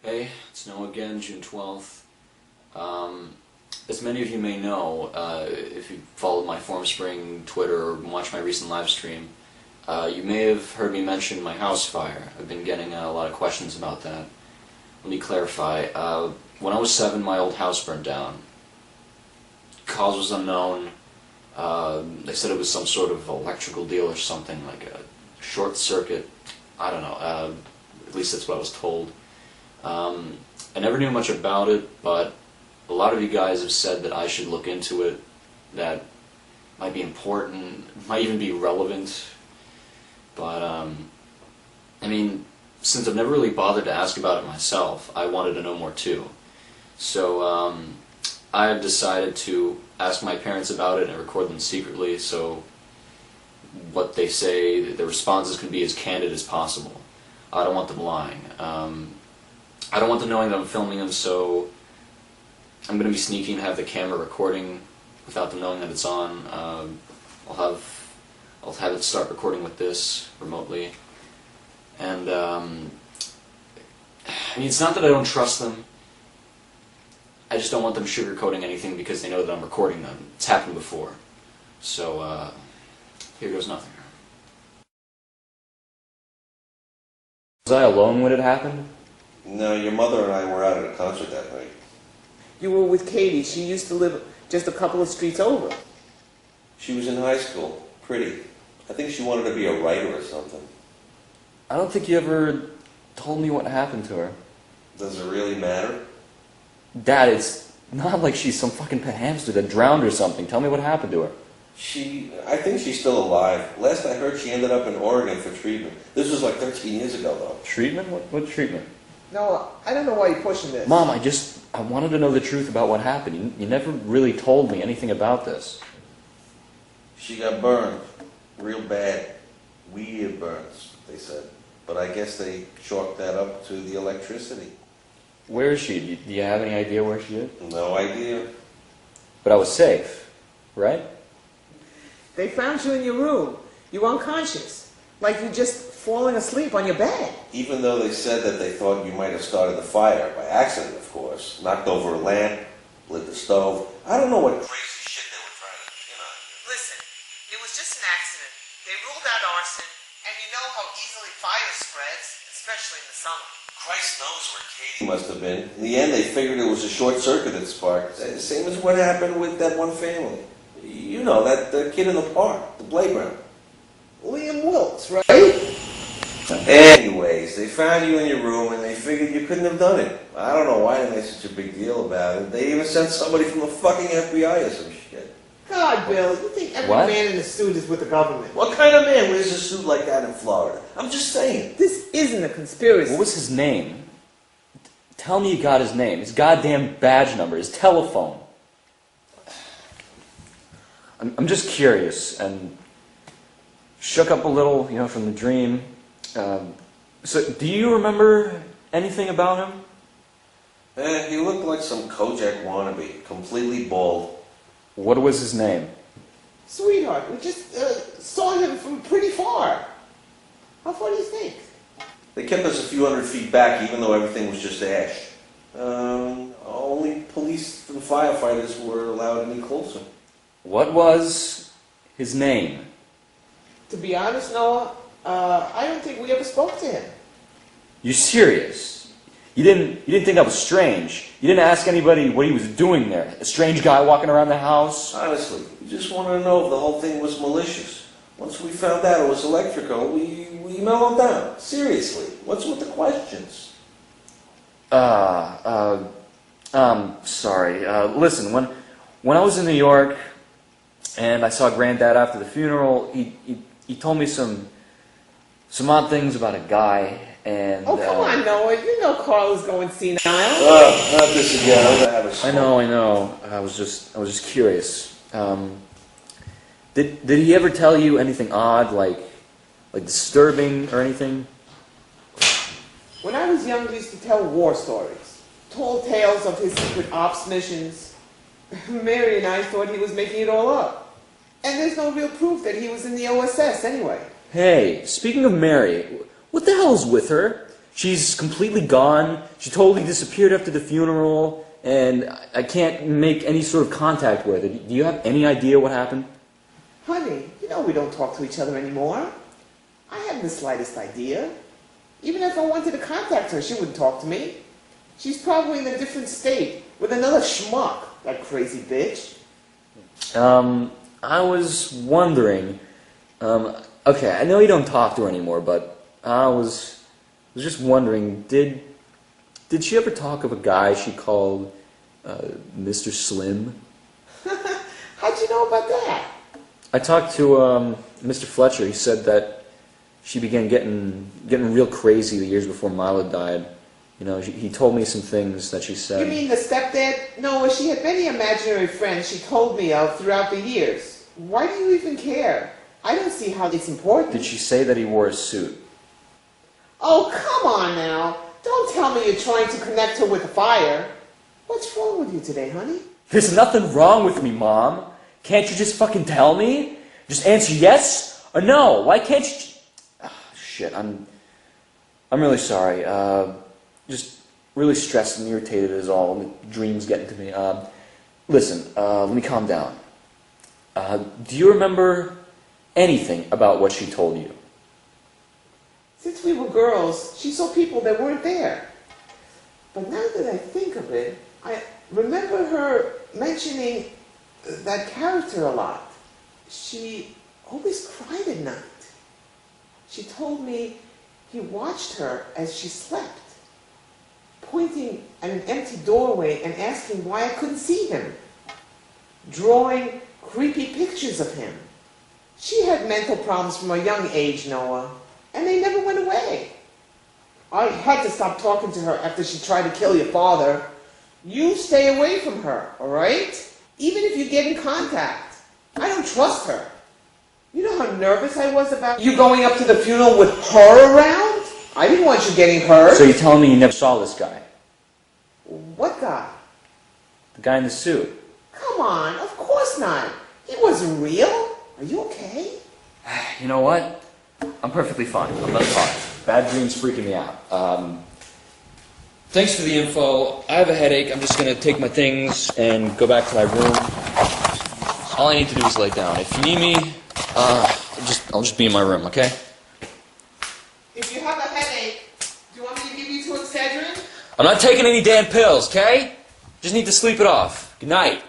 Hey, it's Noah again, June 12th. As many of you may know, if you followed my Formspring Twitter or watched my recent live stream, you may have heard me mention my house fire. I've been getting a lot of questions about that. Let me clarify. When I was 7, my old house burned down. Cause was unknown. They said it was some sort of electrical deal or something, like a short circuit. I don't know. At least that's what I was told. I never knew much about it, but a lot of you guys have said that I should look into it, that might be important, might even be relevant, but I mean, since I've never really bothered to ask about it myself, I wanted to know more too. So I have decided to ask my parents about it and record them secretly, so what they say, their responses can be as candid as possible. I don't want them lying. I don't want them knowing that I'm filming them, so I'm going to be sneaky and have the camera recording without them knowing that it's on. I'll have it start recording with this remotely. And I mean, it's not that I don't trust them. I just don't want them sugarcoating anything because they know that I'm recording them. It's happened before. So here goes nothing. Was I alone when it happened? No, your mother and I were out at a concert that night. You were with Katie. She used to live just a couple of streets over. She was in high school. Pretty. I think she wanted to be a writer or something. I don't think you ever told me what happened to her. Does it really matter? Dad, it's not like she's some fucking pet hamster that drowned or something. Tell me what happened to her. I think she's still alive. Last I heard, she ended up in Oregon for treatment. This was like 13 years ago, though. Treatment? What treatment? No, I don't know why you're pushing this. Mom, I wanted to know the truth about what happened. You never really told me anything about this. She got burned. Real bad. Weird burns, they said. But I guess they chalked that up to the electricity. Where is she? Do you have any idea where she is? No idea. But I was safe, right? They found you in your room. You were unconscious. Like you just falling asleep on your bed. Even though they said that they thought you might have started the fire, by accident, of course. Knocked over a lamp, lit the stove. I don't know what crazy shit they were trying to, Listen, it was just an accident. They ruled out arson, and you know how easily fire spreads, especially in the summer. Christ knows where Katie must have been. In the end, they figured it was a short circuit that sparked. The same as what happened with that one family. You know, that kid in the park, the playground. Liam Wilkes, right? Anyways, they found you in your room and they figured you couldn't have done it. I don't know why they made such a big deal about it. They even sent somebody from the fucking FBI or some shit. God, Bill, you think every man in the suit is with the government? What kind of man wears a suit like that in Florida? I'm just saying. This isn't a conspiracy. What was his name? Tell me you got his name, his goddamn badge number, his telephone. I'm just curious and shook up a little, from the dream. So, do you remember anything about him? He looked like some Kojak wannabe, completely bald. What was his name? Sweetheart, we just saw him from pretty far. How far do you think? They kept us a few hundred feet back, even though everything was just ash. Only police and firefighters were allowed any closer. What was his name? To be honest, Noah, I don't think we ever spoke to him. You serious? You didn't think that was strange? You didn't ask anybody what he was doing there? A strange guy walking around the house? Honestly, we just wanted to know if the whole thing was malicious. Once we found out it was electrical, we mellowed down. Seriously, what's with the questions? Sorry. Listen, when I was in New York and I saw Granddad after the funeral, he told me some odd things about a guy, and... Oh, come on, Noah. You know Carl is going senile. Not this again. I'm gonna have a smoke. I know. I was just curious. Did he ever tell you anything odd, like disturbing or anything? When I was young, he used to tell war stories. Told tales of his secret ops missions. Mary and I thought he was making it all up. And there's no real proof that he was in the OSS anyway. Hey, speaking of Mary, what the hell's with her? She's completely gone. She totally disappeared after the funeral, and I can't make any sort of contact with her. Do you have any idea what happened? Honey, you know we don't talk to each other anymore. I haven't the slightest idea. Even if I wanted to contact her, she wouldn't talk to me. She's probably in a different state with another schmuck, that crazy bitch. I was wondering, okay, I know you don't talk to her anymore, but I was just wondering, did she ever talk of a guy she called, Mr. Slim? How'd you know about that? I talked to, Mr. Fletcher. He said that she began getting real crazy the years before Milo died. You know, he told me some things that she said. You mean the stepdad? No, she had many imaginary friends she told me of throughout the years. Why do you even care? I don't see how it's important. Did she say that he wore a suit? Oh, come on now. Don't tell me you're trying to connect her with the fire. What's wrong with you today, honey? There's nothing wrong with me, Mom. Can't you just fucking tell me? Just answer yes or no. Why can't you... shit, I'm really sorry. Just really stressed and irritated is all. The dreams getting to me. Listen, let me calm down. Do you remember anything about what she told you? Since we were girls, she saw people that weren't there. But now that I think of it, I remember her mentioning that character a lot. She always cried at night. She told me he watched her as she slept, pointing at an empty doorway and asking why I couldn't see him, drawing creepy pictures of him. She had mental problems from a young age, Noah, and they never went away. I had to stop talking to her after she tried to kill your father. You stay away from her, all right? Even if you get in contact. I don't trust her. You know how nervous I was about you going up to the funeral with her around? I didn't want you getting hurt. So you're telling me you never saw this guy? What guy? The guy in the suit. Come on, of course not. He wasn't real. Are you okay? You know what? I'm perfectly fine. I'm not fine. Bad dreams freaking me out. Thanks for the info. I have a headache. I'm just going to take my things and go back to my room. All I need to do is lay down. If you need me, I'll just be in my room, okay? If you have a headache, do you want me to give you 2 Excedrin? I'm not taking any damn pills, okay? Just need to sleep it off. Good night.